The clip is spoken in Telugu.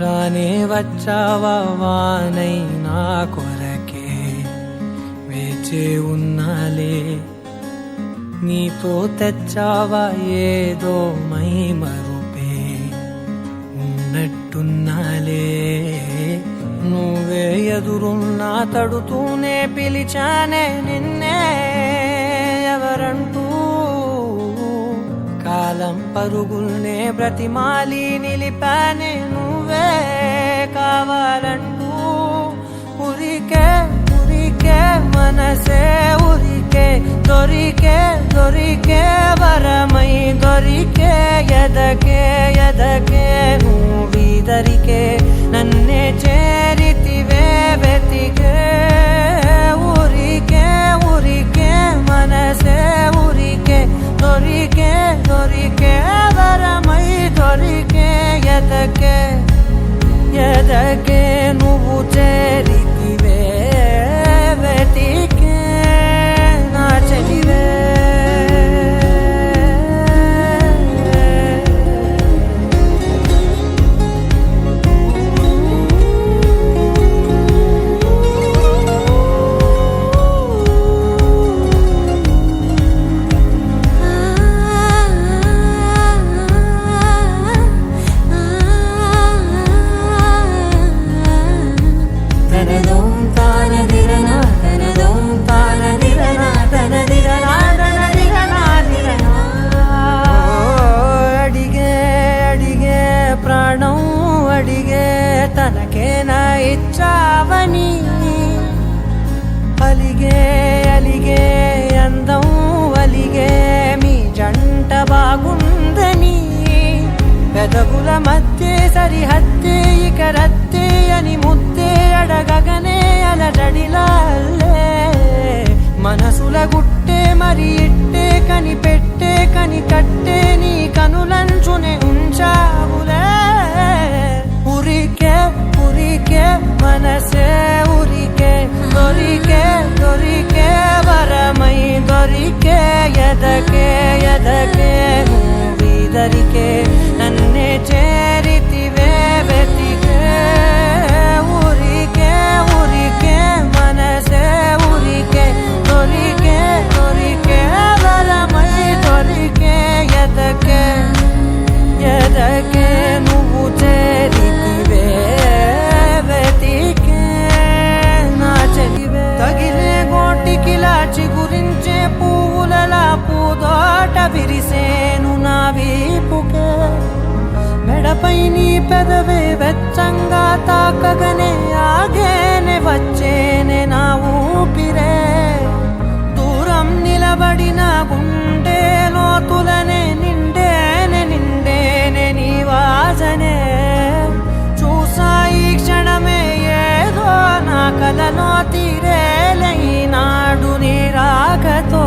రానే వచ్చావా వానై నా కొరకే వేచే ఉన్నాలే నీతో తెచ్చావా ఏదో మై మరుపే ఉన్నట్టున్నాలే నువ్వే ఎదురున్నా తడుతూనే పిలిచానే నిన్నే ఎవరంటూ కాలం పరుగుల్నే బ్రతిమాలి నిలిపానే నువ్వే కావాలంటూ ఉరికే ఉరికే మనసే ఉరికే దొరికే దొరికే వరమై దొరికే ఎదకే ఎదకే నువ్వీదరికే నన్నే చేరితివే వెతికే ఉరికే ఉరికే మనసే ఉరికే దొరికే దొరికే వరమై దొరికే ఎదకే ఎదకే నువ్వు చేరితివే వెతికే నా చెలివే తనకేనా ఇచ్చావని అలిగే అలిగే అందం అలిగే మీ జంట బాగుందని పెదవుల మధ్య సరిహద్దే ఇక రద్దే అని ముద్దే అడగగనే అలజడిలాలే మనసుల గుట్టే మరి ఇట్టే కనిపెట్టే కని కట్టే నీ కనులంచునే ఉంచావులే ఉరికే ఉరికే మనసే ఉరికే దొరికే దొరికే వరమై దొరికే ఎదకే ఎదకే నువ్వీదరికే నన్నే చేరితివే వెతికే ఉరికే ఉరికే మనసే ఉరికే దొరికే దొరికే వరమై దొరికే ఎదకే ఎదకే నువ్వు చేరితివే వెతికే నా చెలివే తగిలే గోటికిలా చిగురించే పువ్వులలా పూదోట విరిసేను నా వీపుకే మెడపై నీ పెదవే వెచ్చంగా తాకగనే ఆగేనే వచ్చేనే నా ఊపిరే దూరం నిలబడిన గుండె లోతులనే నిండేనే నిండేనే నీ వాసనే చూసా ఈ క్షణమే ఏదో నా కలలో తీరేలై నాడు నీ రాకతో